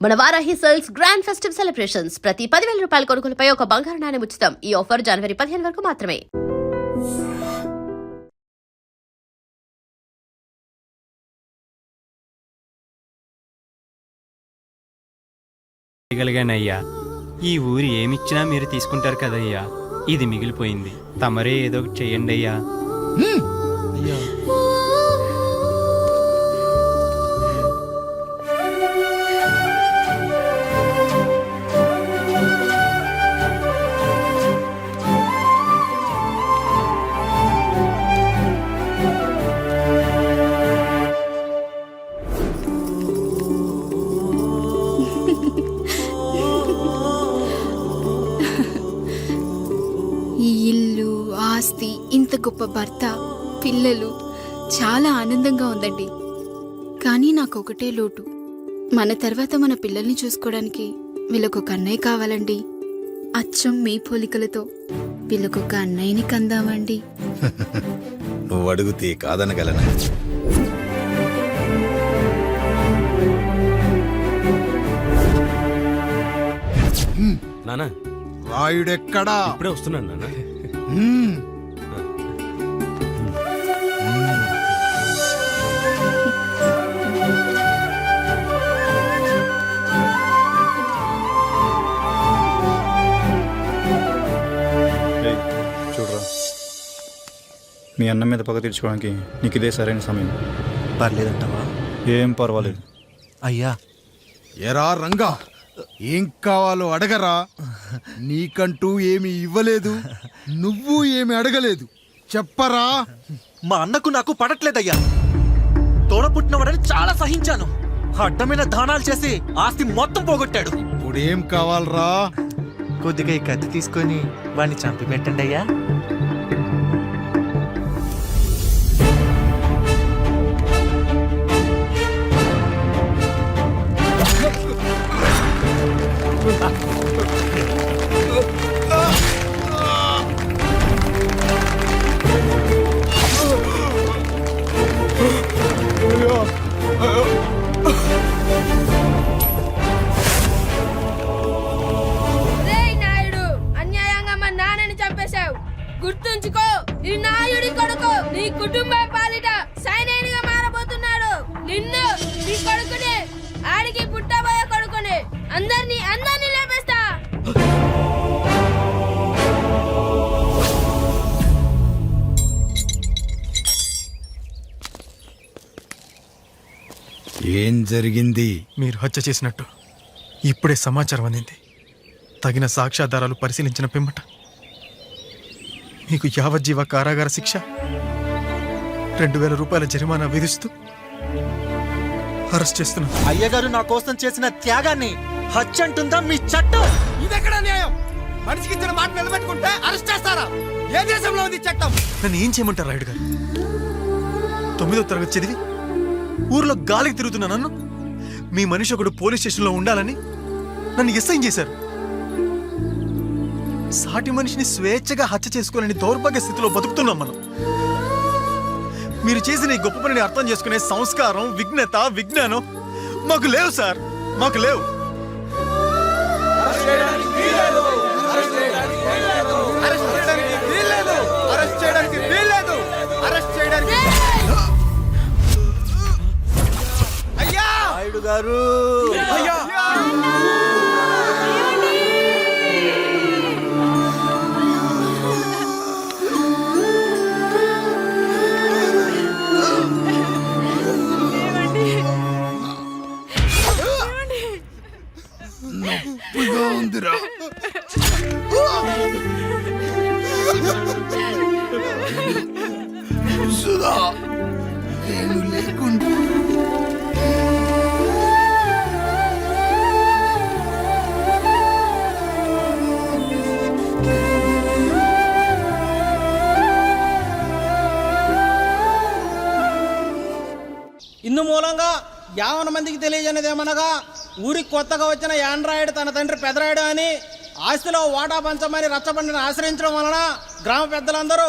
మన Varahi sales grand festive celebrations ప్రతి 10,000 రూపాయల కొనుగోలుపై ఒక బంగారు నాణెం ఉచితం. ఈ ఆఫర్ జనవరి 15 వరకు మాత్రమే. అయ్యా, ఈ ఊరి ఏమిచ్చినా మీరు తీసుకుంటారు కదయ్యా. ఇది మిగిలిపోయింది, తమరే ఏదో ఒకటి చెయ్యండి అయ్యా. ఈ ఇల్లు, ఆస్తి, ఇంత గొప్ప భర్త, పిల్లలు, చాలా ఆనందంగా ఉందండి. కానీ నాకు ఒకటే లోటు. మన తర్వాత మన పిల్లల్ని చూసుకోవడానికి వీళ్ళకొక అన్నయ్య కావాలండి. అచ్చం మీ పోలికలతో వీళ్ళకొక అన్నయ్యని కందామండి. నువ్వు అడుగుతే కాదనగలనా? నానా, రాయుడెక్కడా? ఇప్పుడే వస్తున్నాను నాన్న. చూడరా, మీ అన్న మీద పగ తీర్చుకోవడానికి నీకు ఇదే సరైన సమయం. పర్లేదంటావా? ఏం పర్వాలేదు. అయ్యా, ఎరా రంగా, ఏం కావాలో అడగరా. నీకంటూ ఏమి ఇవ్వలేదు, నువ్వు ఏమి అడగలేదు. చెప్పరా. మా అన్నకు నాకు పడట్లేదయ్యా. తోడ పుట్టినవాడని చాలా సహించాను. అడ్డమైన దానాలు చేసి ఆస్తి మొత్తం పోగొట్టాడు. ఇప్పుడేం కావాలరా? కొద్దిగా ఈ కత్తి తీసుకొని వాడిని చంపి పెట్టండి అయ్యా. గుర్తుంచుకో, ఈ నాయుడి కొడుకు నీ కుటుంబం పాలిట సైనికుడిగా మారబోతున్నాడు. నిన్ను, నీ కొడుకుని, ఆడికి పుట్టబోయే కొడుకుని అందరినీ లేపేస్తా. ఏం జరిగింది? మీరు హత్య చేసినట్టు ఇప్పుడే సమాచారం అందింది. తగిన సాక్ష్యాధారాలు పరిశీలించిన పిమ్మట మీకు యావజ్జీవ కారాగార శిక్ష, 2,000 రూపాయల జరిమానా విధిస్తూ అరెస్ట్ చేస్తున్నాం. అయ్యగారు నా కోసం చేసిన త్యాగాన్ని హత్య అంటుందా మీ చట్టం? ఇదెక్కడ న్యాయం? మనిషికి ఇచ్చిన మాట నిలబెట్టుకుంటే అరెస్ట్ చేస్తారా? ఏ దేశంలో ఉంది చట్టం? నన్ను ఏం చేయమంటారు రాయుడు గారు? 9వ తరగతి చదివి ఊర్లో గాలికి తిరుగుతున్నా నన్ను మీ మనిషి ఒకడు పోలీస్ స్టేషన్లో ఉండాలని నన్ను ఎస్ఐన్ చేశారు. సాటి మనిషిని స్వేచ్ఛగా హత్య చేసుకోవాలని దౌర్భాగ్య స్థితిలో బతుకుతున్నాం మనం. మీరు చేసిన ఈ గొప్ప పనిని అర్థం చేసుకునే సంస్కారం, విజ్ఞత, విజ్ఞానం మాకు లేవు సార్, మాకు లేవు. నాయుడు గారు, నొప్పిగా ఉందిరా. సుధా, నేను లేకుండా ఇందు మూలంగా 50 మందికి తెలియజేయనిదేమనగా, ఊరికి కొత్తగా వచ్చిన యాండ్రాయిడ్ తన తండ్రి పెదరాయుడు అని ఆస్తిలో వాటా పంచమని రచ్చబండిని ఆశ్రయించడం వలన గ్రామ పెద్దలందరూ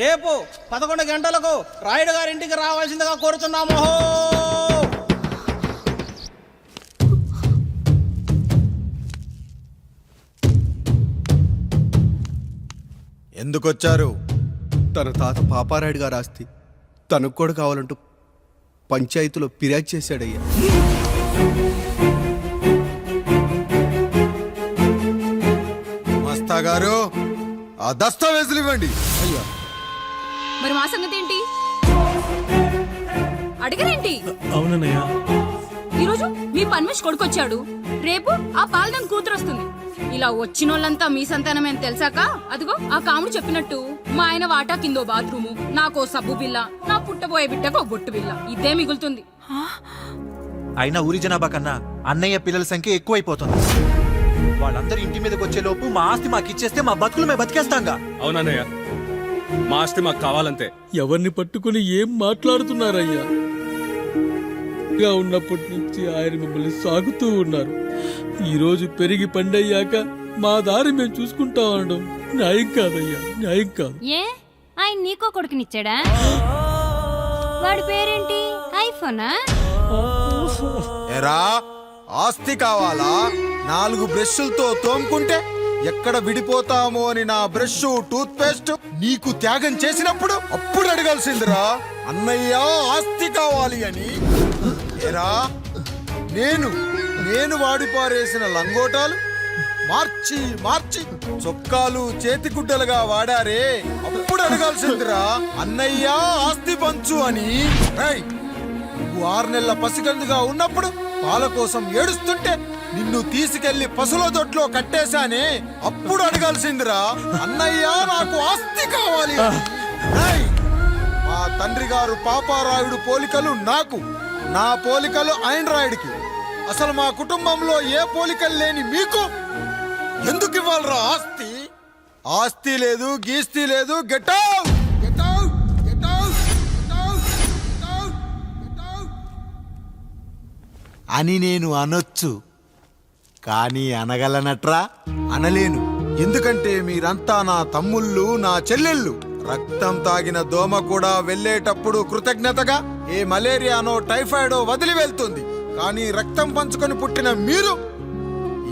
రేపు 11 గంటలకు రాయుడు గారి ఇంటికి రావాల్సిందిగా కోరుతున్నాము. ఎందుకొచ్చారు? తన తాత పాపారాయుడు గారు ఆస్తి తనకు కూడా కావాలంటూ పంచాయతీలో ఫిర్యాదు చేశాడయ్యా. మస్తా గారు, ఆ దస్తావేజులు ఇవ్వండి. అయ్యా, మరి మా సంగతి ఏంటి? అడగరేంటి? అవునన్నయ్య. ఈరోజు మీ పన్మేష్ కొడుకొచ్చాడు, రేపు ఆ పాల్దన్ కూతురు వస్తుంది. ఇలా వచ్చినోళ్ళంతా మీ సంతానమని తెలిసాక అదిగో ఆ కాముడు చెప్పినట్టు మా ఆయన వాటా కిందో బాత్రూము, నాకో సబ్బు బిల్ల, నా పుట్టబోయే బిడ్డకో బొట్టు బిల్ల, ఇదే మిగులుతుంది. అయినా ఊరి జనాభా కన్నా అన్నయ్య పిల్లల సంఖ్య ఎక్కువైపోతుంది. వాళ్ళందరూ ఇంటి మీదకి వచ్చే లోపు మా ఆస్తి మాకు ఇచ్చేస్తే మా బతుకులు మేము బతికేస్తాంగా. అవునన్నయ్య, మా ఆస్తి మాకు కావాలంతే. ఎవరిని పట్టుకుని ఏం మాట్లాడుతున్నారయ్యా? గా ఉన్నప్పటి నుంచి ఆయన మిమ్మల్ని సాగుతూ ఉన్నారు. ఈ రోజు పెరిగి పండయ్యాక మా దారి మేము చూసుకుంటా అనడం న్యాయం కాదయ్యా, న్యాయం కాదు. ఏ ఆయన నీకో కొడుకునిచ్చాడా? వాడి పేరేంటి? ఐఫోనా? ఎరా, ఆస్తి కావాలా? 4 బ్రష్లతో తోముకుంటే ఎక్కడ విడిపోతామో అని నా బ్రష్ టూత్ పేస్ట్ నీకు త్యాగం చేసినప్పుడు అప్పుడు అడగాల్సిందిరా, అన్నయ్య ఆస్తి కావాలి అని. ఎరా, నేను వాడిపారేసిన లంగోటాలు మార్చి మార్చి చొక్కాలు చేతిగుడ్డలుగా వాడారే, అప్పుడు అడగాల్సిందిరా, అన్నయ్య ఆస్తి పంచు అని. రేయ్, నువ్వు 6 నెలల పసిగందుగా ఉన్నప్పుడు పాల కోసం ఏడుస్తుంటే నిన్ను తీసుకెళ్లి పశువుల దొడ్లో కట్టేశానే, అప్పుడు అడగాల్సిందిరా, అన్నయ్య నాకు ఆస్తి కావాలి అని. రేయ్, మా తండ్రి గారు పాపారాయుడు పోలికలు నాకు, నా పోలికలు ఆండ్రాయిడ్కి. అసలు మా కుటుంబంలో ఏ పోలికలు లేని మీకు ఎందుకు ఇవ్వాలరా ఆస్తి? ఆస్తి లేదు, గీస్తి లేదు. Get out, get out, get out, get out, get out, get out అని నేను అనొచ్చు, కానీ అనగలనట్రా? అనలేను. ఎందుకంటే మీరంతా నా తమ్ముళ్ళు, నా చెల్లెళ్ళు. రక్తం తాగిన దోమ కూడా వెళ్ళేటప్పుడు కృతజ్ఞతగా ఏ మలేరియానో టైఫాయిడో వదిలి వెళ్తుంది. కానీ రక్తం పంచుకొని పుట్టిన మీరు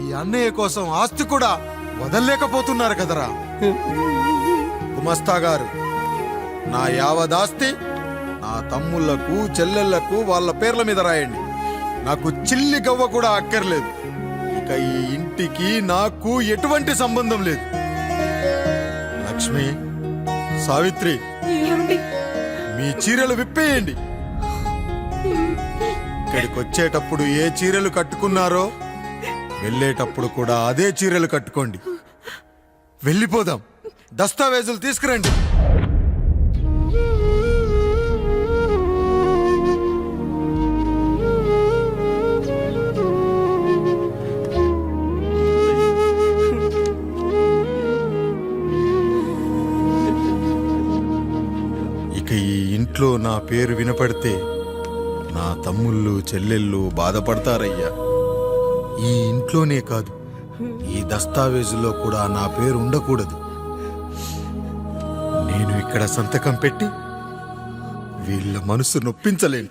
ఈ అన్నయ్య కోసం ఆస్తి కూడా వదల్లేకపోతున్నారు కదరా. గుమస్తా గారు, నా యావదాస్తి నా తమ్ముళ్లకు చెల్లెళ్లకు వాళ్ళ పేర్ల మీద రాయండి. నాకు చిల్లి గవ్వ కూడా అక్కర్లేదు. ఇక ఈ ఇంటికి నాకు ఎటువంటి సంబంధం లేదు. లక్ష్మి, సావిత్రి, మీ చీరలు విప్పేయండి. ఇక్కడికి వచ్చేటప్పుడు ఏ చీరలు కట్టుకున్నారో వెళ్ళేటప్పుడు కూడా అదే చీరలు కట్టుకోండి. వెళ్ళిపోదాం. దస్తావేజులు తీసుకురండి. ఇక ఈ ఇంట్లో నా పేరు వినపడితే నా తమ్ముళ్ళు చెల్లెళ్ళు బాధపడతారయ్యా. ఈ ఇంట్లోనే కాదు, ఈ దస్తావేజులో కూడా నా పేరు ఉండకూడదు. నేను ఇక్కడ సంతకం పెట్టి వీళ్ళ మనసు నొప్పించలేను.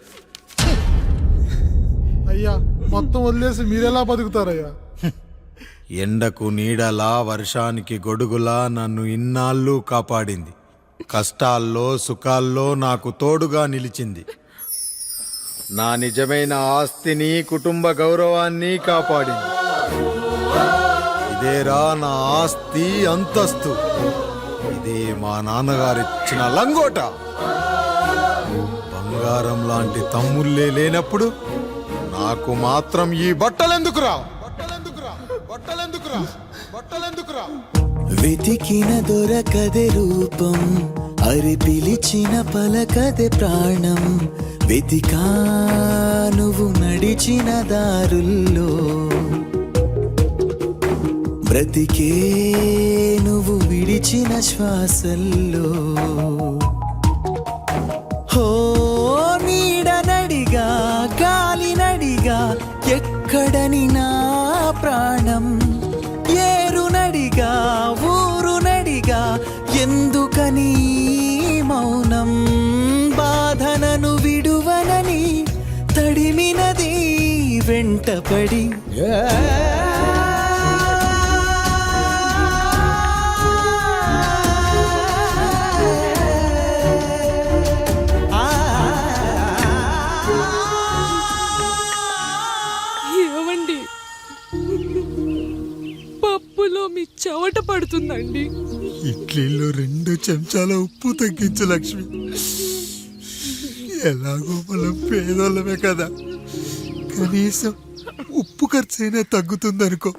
అయ్యా, మొత్తం వదిలేసి మీరెలా బతుకుతారయ్యా? ఎండకు నీడలా, వర్షానికి గొడుగులా నన్ను ఇన్నాళ్ళు కాపాడింది. కష్టాల్లో సుఖాల్లో నాకు తోడుగా నిలిచింది. నా నిజమైన ఆస్తిని, కుటుంబ గౌరవాన్ని కాపాడింది. ఇదేరా నా ఆస్తి, అంతస్తు. ఇదే మా నాన్నగారిచ్చిన లంగోట. బంగారం లాంటి తమ్ముళ్ళే లేనప్పుడు నాకు మాత్రం ఈ బట్టలెందుకురా? వెతికిన దొరకదే రూపం, అరి పిలిచిన పలకదే ప్రాణం. వెతికా నువ్వు నడిచిన దారుల్లో, బ్రతికే నువ్వు విడిచిన శ్వాసల్లో. హో నీడనడిగా, గాలినడిగా, ఎక్కడని నా ప్రాణం. ఏరునడిగా, ఊరునడిగా, ఎందుకని మౌనం. బాధనను విడువనని తడిమినది వెంటపడి. మీ చెవట పడుతుందండి. ఇడ్లీలో 2 చెంచాల ఉప్పు తగ్గించు లక్ష్మి. ఎలాగో మనం పేదోళ్ళమే కదా, కనీసం ఉప్పు ఖర్చైనా తగ్గుతుందనుకో.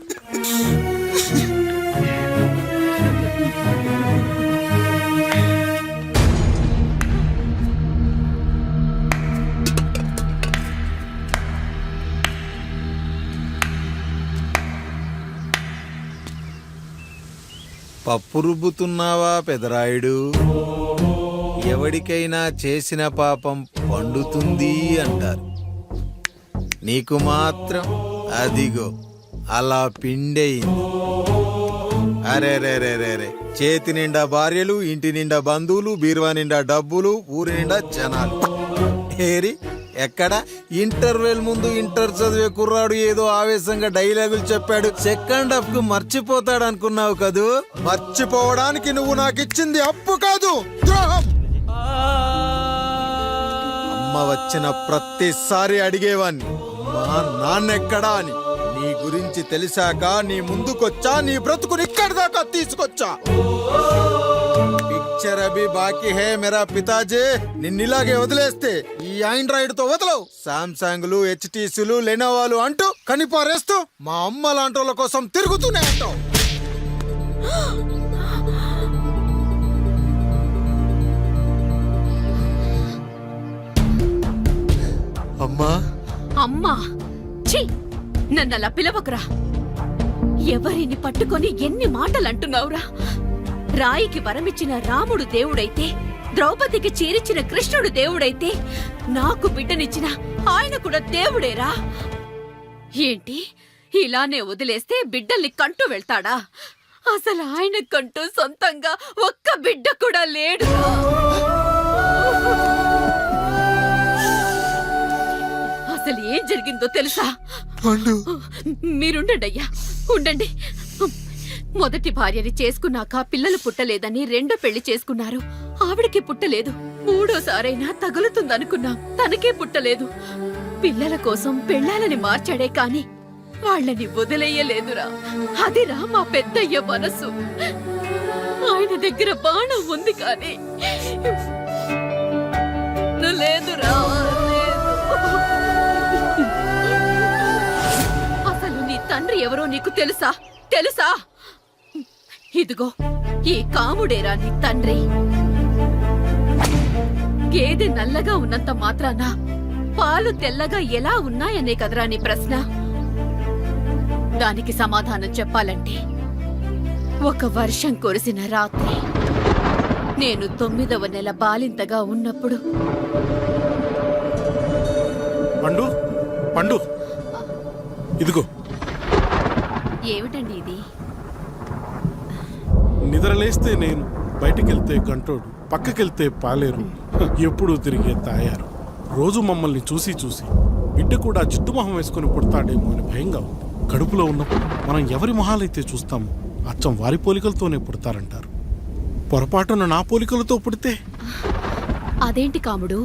పప్పు రుబ్బుతున్నావా పెదరాయుడు? ఎవడికైనా చేసిన పాపం పండుతుంది అంటారు, నీకు మాత్రం అదిగో అలా పిండయింది. అరే రే రే రే రే, చేతి నిండా భార్యలు, ఇంటి నిండా బంధువులు, బీరువా నిండా డబ్బులు, ఊరి నిండా జనాలు. ఏరి ఎక్కడ ఇంటర్వెల్ ముందు ఇంటర్ చదివే కుర్రాడు ఏదో ఆవేశంగా డైలాగులు చెప్పాడు, సెకండ్ హాఫ్ కు మర్చిపోతాడు అనుకున్నావు కదూ? మర్చిపోవడానికి నువ్వు నాకు ఇచ్చింది అప్పు కాదు, ద్రోహం. అమ్మ వచ్చిన ప్రతిసారి అడిగేవాణ్ణి, అమ్మా నాన్నెక్కడా అని. నీ గురించి తెలిసాక నీ ముందుకొచ్చా, నీ బ్రతుకుని ఇక్కడి దాకా తీసుకొచ్చా. పిక్చర్ అభి బాకీ హే మేరా పితాజీ. నిన్నిలాగే వదిలేస్తే ఈ ఆండ్రాయిడ్ తో వదలవు. సామ్సంగ్లు, హెచ్టీసీలు, లెనోవాలు అంటూ కనిపారేస్తూ మా అమ్మ లాంటి వాళ్ళ కోసం తిరుగుతూనే ఉంటావు. అమ్మా అమ్మా ఛీ, నన్నలా పిలవకురా. ఎవరిని పట్టుకొని ఎన్ని మాటలు అంటున్నావురా? రాయికి వరమిచ్చిన రాముడు దేవుడైతే, ద్రౌపదికి చీరిచ్చిన కృష్ణుడు దేవుడైతే, నాకు బిడ్డనిచ్చిన ఆయన కూడా దేవుడేరా. ఏంటి ఇలానే వదిలేస్తే బిడ్డల్ని కంటూ వెళ్తాడా? అసలు ఆయన కంటూ సొంతంగా ఒక్క బిడ్డ కూడా లేడు. అసలు ఏం జరిగిందో తెలుసా? మీరుండండి అయ్యా, ఉండండి. మొదటి భార్యని చేసుకున్నాక పిల్లలు పుట్టలేదని రెండో పెళ్లి చేసుకున్నారు. ఆవిడకి పుట్టలేదు. మూడోసారైనా తగులుతుందనుకున్నాం, తనకే పుట్టలేదు. పిల్లల కోసం పెళ్ళాలని మార్చాడే కాని వాళ్ళని వదిలేయలేదురా. అదిరా మా పెద్దయ్య మనసు. ఆయన దగ్గర బాణం ఉంది కానీ లేదురా. అసలు నీ తండ్రి ఎవరో నీకు తెలుసా? తెలుసా? ఇదిగో ఈ కాముడేరా నీ తండ్రి. గేదె నల్లగా ఉన్నంత మాత్రాన పాలు తెల్లగా ఎలా ఉన్నాయనే కదరా నీ ప్రశ్న. దానికి సమాధానం చెప్పాలంటే, ఒక వర్షం కురిసిన రాత్రి నేను 9వ నెల బాలింతగా ఉన్నప్పుడు. పండు పండు ఇదిగో. ఏమిటండి ఇది? నిద్రలేస్తే నేను, బయటికెళ్తే గంటోడు, పక్కకెళ్తే పాలేరు, ఎప్పుడూ తిరిగే తాయారు. రోజు మమ్మల్ని చూసి చూసి బిడ్డ కూడా జిడ్డు మొహం వేసుకుని పుడతాడేమో అని భయంగా ఉంది. కడుపులో ఉన్నప్పుడు మనం ఎవరి మొహాలైతే చూస్తామో అచ్చం వారి పోలికలతోనే పుడతారంటారు. పొరపాటున నా పోలికలతో పుడితే? అదేంటి కాముడు,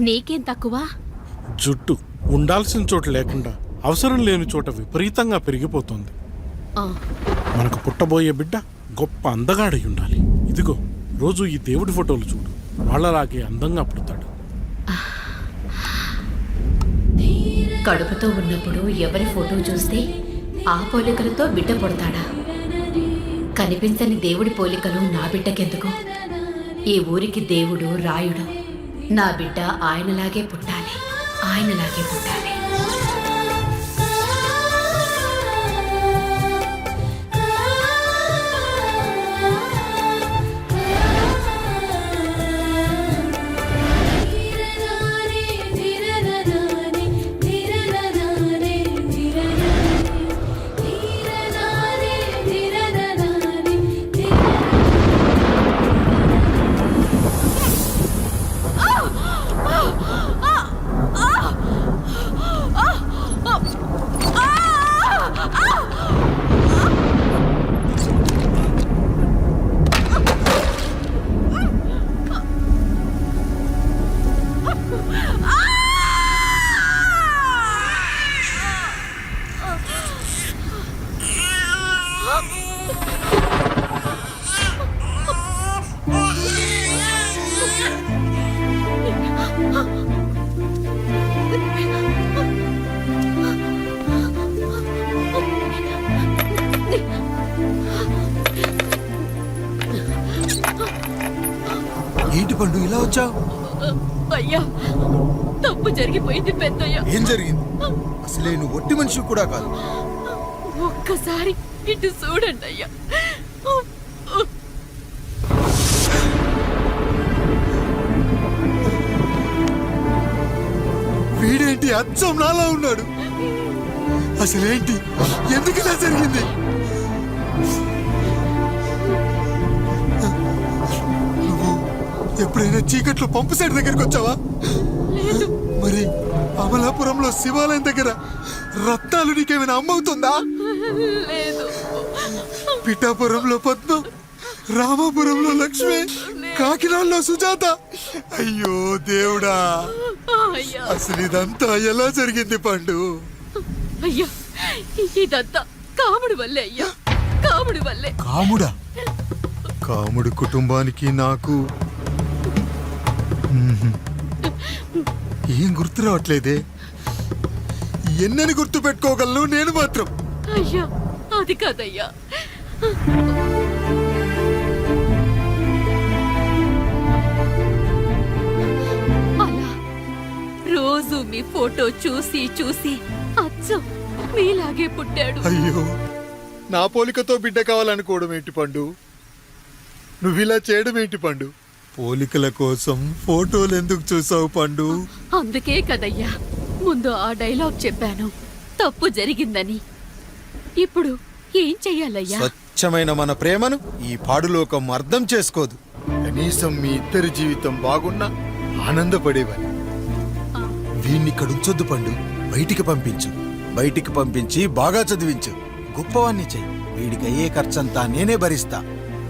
నీకేం తక్కువ? జుట్టు ఉండాల్సిన చోట లేకుండా అవసరం లేని చోట విపరీతంగా పెరిగిపోతుంది. మనకు పుట్టబోయే బిడ్డ గొప్ప అందగాడై ఉండాలి. ఇదిగో రోజు ఈ దేవుడి ఫోటోలు చూడు, వాళ్ళలాగే అందంగా పుడతాడు. కడుపుతో ఉన్నప్పుడు ఎవరి ఫోటో చూస్తే ఆ పోలికలతో బిడ్డ పుడతాడా? కనిపించని దేవుడి పోలికలు నా బిడ్డకెందుకు? ఈ ఊరికి దేవుడు రాయుడు. నా బిడ్డ ఆయనలాగే పుట్టాలి, ఆయనలాగే పుట్టాలి. పండు ఇలా వచ్చావు? అయ్యా తప్పు జరిగిపోయింది పెద్దయ్య. ఏం జరిగింది? అసలే నువ్వు ఒట్టి మనిషి కూడా కాదు. ఒక్కసారి ఇటు చూడండి అయ్యా. వీడేంటి అచ్చం నాలా ఉన్నాడు? అసలేంటి? ఎందుకు ఇలా జరిగింది? నువ్వు ఎప్పుడైనా చీకట్లో పంపు సైడ్ దగ్గరికి వచ్చావా? మరి అమలాపురంలో శివాలయం దగ్గర రత్నాలు నీకేమైనా అమ్మవుతుందా? లేదు. పిఠాపురంలో పద్మం, రామాపురంలో లక్ష్మి, కాకినాడలో సుజాత. అయ్యో దేవుడా, అయ్యా అసలు ఇదంతా ఎలా జరిగింది పండు? అయ్యా ఇదంతా కాముడి వల్లే అయ్యా, కాముడి వల్లే. కాముడా? కాముడి కుటుంబానికి నాకు ఏం గుర్తు రావట్లేదే. ఎన్నని గుర్తు పెట్టుకోగలను నేను మాత్రం. అయ్యా అది కాదయ్యా. అలా రోజు మీ ఫోటో చూసి చూసి అచ్చం మీలాగే పుట్టాడు. అయ్యో, నా పోలికతో బిడ్డ కావాలనుకోవడం ఏంటి పండు? నువ్విలా చేయడం ఏంటి పండు? పోలికల కోసం ఫోటోలు ఎందుకు చూసావు పండు? అందుకే కదయ్యా ముందు ఆ డైలాగ్ చెప్పాను, తప్పు జరిగిందని. ఇప్పుడు ఏం చెయ్యాలయ్యా? స్వచ్ఛమైన మన ప్రేమను ఈ పాడులోకం అర్థం చేసుకోదు. కనీసం మీ ఇద్దరి జీవితం బాగున్నా ఆనందపడేవారు. వీణ్ణి ఇక్కడ ఉంచొద్దు పండు, బయటికి పంపించు. బయటికి పంపించి బాగా చదివించు, గొప్పవాణ్ణి చెయ్యి. వీడికి అయ్యే ఖర్చంతా నేనే భరిస్తా.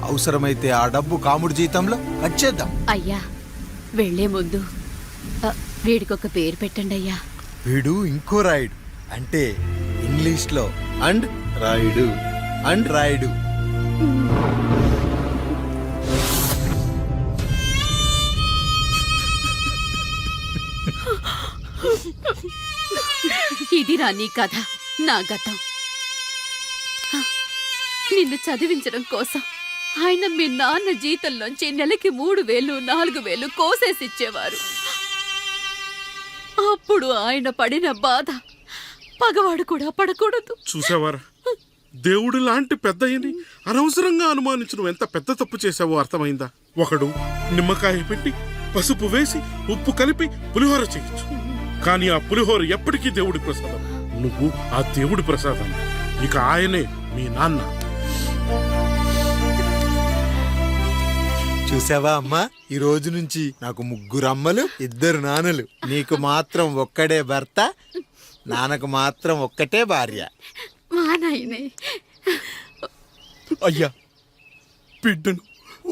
అవసరమైతే ఆ డబ్బు కాముడి జీతంలో కట్ చేద్దాం. అయ్యా వెళ్లే ముందు వీడికొక పేరు పెట్టండి అయ్యా. వీడు ఇంకో రాయుడు, అంటే ఇంగ్లీష్ లో అండ్ రాయుడు, అండ్ రాయుడు. ఇదిరా నీ కథ, నా గతం. నిన్ను చదివించడం కోసం ఆయన మీ నాన్న జీతంలోంచి నెలకి 3,000, 4,000 కోసేసిచ్చేవారు. అప్పుడు ఆయన పడిన బాధ పగవాడు కూడా పడకూడదు. చూసావారా, దేవుడు లాంటి పెద్దయ్యని అనవసరంగా అనుమానించడం ఎంత పెద్ద తప్పు చేసావో అర్థమైందా? ఒకడు నిమ్మకాయ పెట్టి పసుపు వేసి ఉప్పు కలిపి పులిహోర చేయొచ్చు, కానీ ఆ పులిహోర ఎప్పటికీ దేవుడి ప్రసాదం. నువ్వు ఆ దేవుడి ప్రసాదం. ఇక ఆయనే మీ నాన్న. చూసావా అమ్మా, ఈ రోజు నుంచి నాకు 3 అమ్మలు, 2 నాన్నలు. నీకు మాత్రం ఒక్కడే భర్త, నాన్నకు మాత్రం ఒక్కటే భార్య. మా నాయనే. అయ్యా, బిడ్డను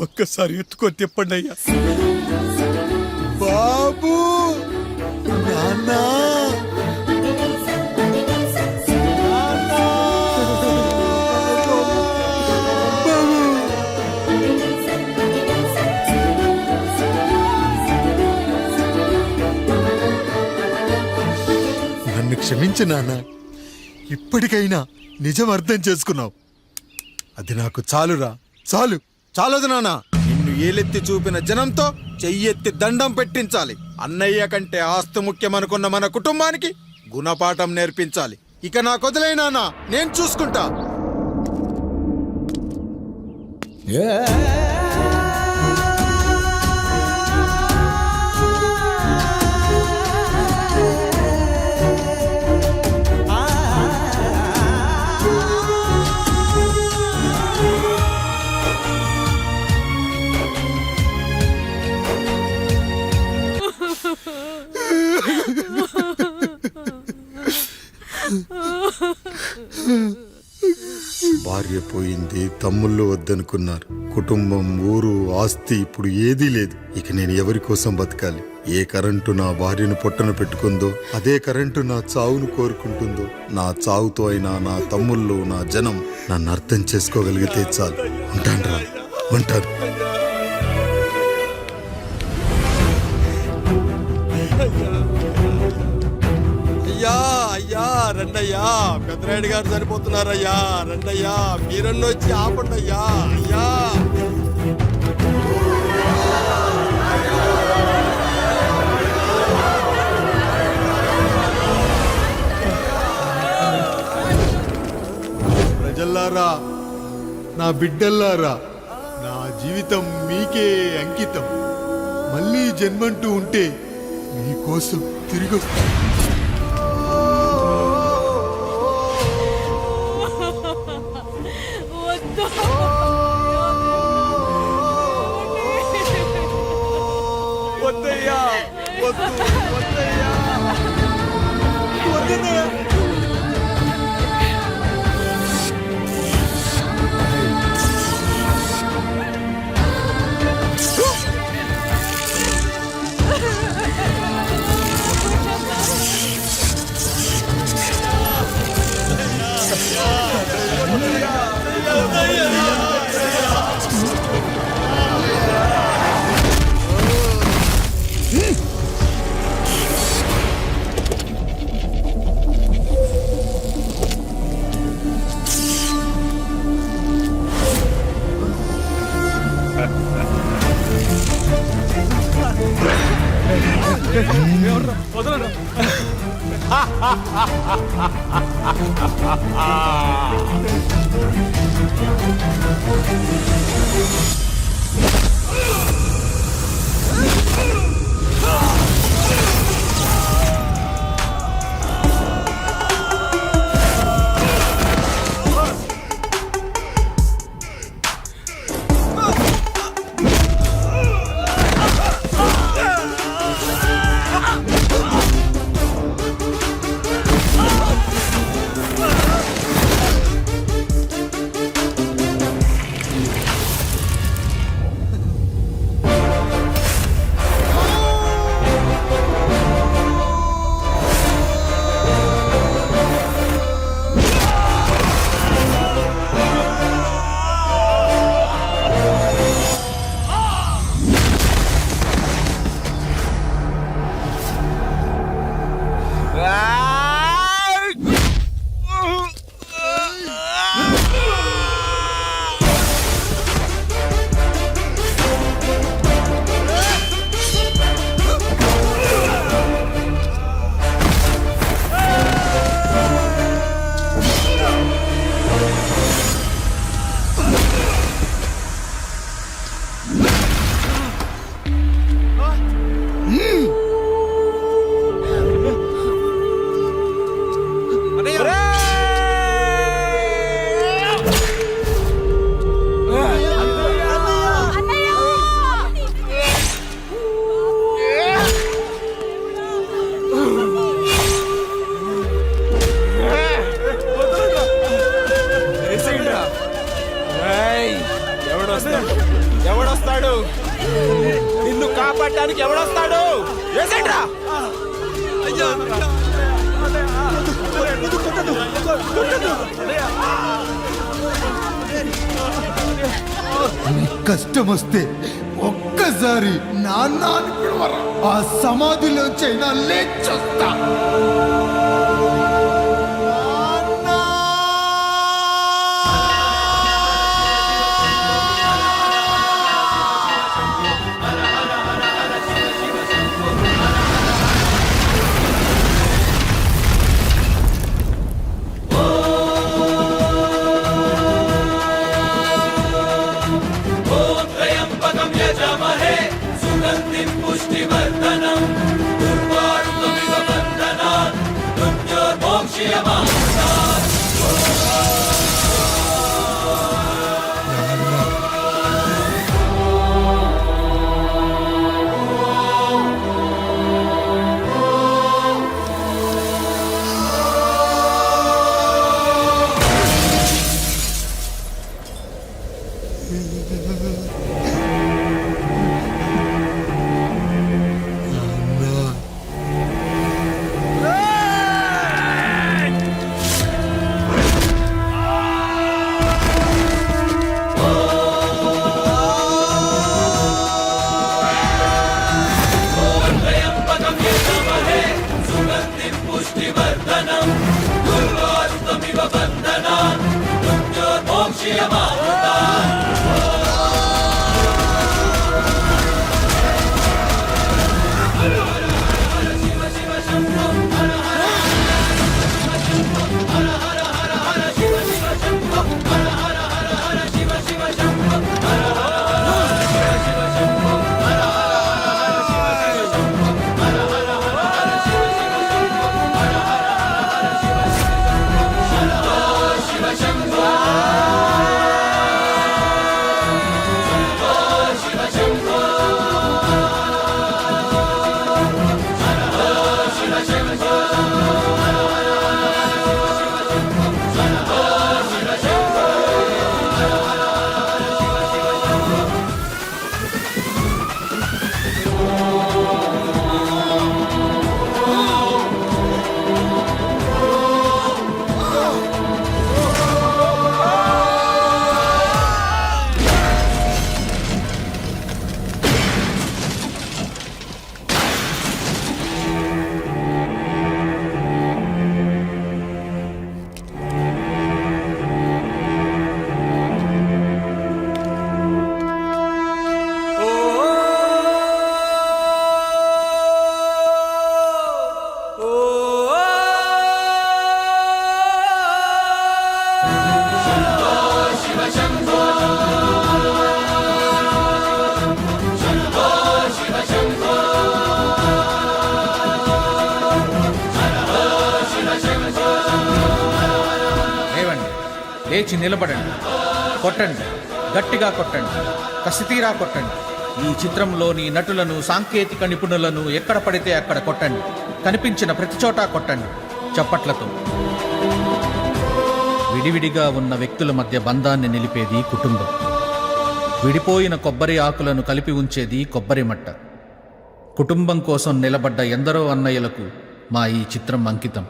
ఒక్కసారి ఎత్తుకొని తిప్పండి అయ్యా. బాబు, నాన్న, నన్ను క్షమించు నాన్న. ఇప్పటికైనా నిజం అర్థం చేసుకున్నావు. అది నాకు చాలురా, చాలు. చాలదు నాన్న. నిన్ను ఏలెత్తి చూపిన జనంతో చెయ్యెత్తి దండం పెట్టించాలి. అన్నయ్య కంటే ఆస్తి ముఖ్యమనుకున్న మన కుటుంబానికి గుణపాఠం నేర్పించాలి. ఇక నాకు వదిలే నాన్న, నేను చూసుకుంటా. భార్య పోయింది, తమ్ముళ్ళు వద్దనుకున్నారు. కుటుంబం, ఊరు, ఆస్తి ఇప్పుడు ఏదీ లేదు. ఇక నేను ఎవరి కోసం బతకాలి? ఏ కరెంటు నా భార్యను పొట్టన పెట్టుకుందో అదే కరెంటు నా చావును కోరుకుంటుందో. నా చావుతో అయినా నా తమ్ముళ్ళు, నా జనం నన్ను అర్థం చేసుకోగలిగితే చాలు. ఉంటాను రా, ఉంటాను. అయ్యా, అయ్యా, రండయ్యా. పెద్దరాయుడు గారు చనిపోతున్నారయ్యా. రండయ్యా, మీరన్న వచ్చి ఆపండి అయ్యా. అయ్యా, ప్రజల్లారా, నా బిడ్డల్లారా, నా జీవితం మీకే అంకితం. మళ్ళీ జన్మంటూ ఉంటే మీకోసం తిరిగి వస్తాను. వద్దయ్యా, వద్దు, వద్దయ్యా, వద్దయ్యా. ఎవడొస్తాడు? నిన్ను కాపాడడానికి ఎవడొస్తాడు? వేసేట్రా. కష్టం వస్తే ఒక్కసారి నాన్న అని పిలవరా. ఆ సమాధిలో చైనా లేచొస్తా. శివ శివ శంభో లేవండి, లేచి నిలబడండి, కొట్టండి, గట్టిగా కొట్టండి, కసితీరా కొట్టండి. ఈ చిత్రంలోని నటులను, సాంకేతిక నిపుణులను ఎక్కడ పడితే అక్కడ కొట్టండి. కనిపించిన ప్రతి చోట కొట్టండి చప్పట్లతో. విడివిడిగా ఉన్న వ్యక్తుల మధ్య బంధాన్ని నిలిపేది కుటుంబం. విడిపోయిన కొబ్బరి ఆకులను కలిపి ఉంచేది కొబ్బరి మట్ట. కుటుంబం కోసం నిలబడ్డ ఎందరో అన్నయ్యలకు మా ఈ చిత్రం అంకితం.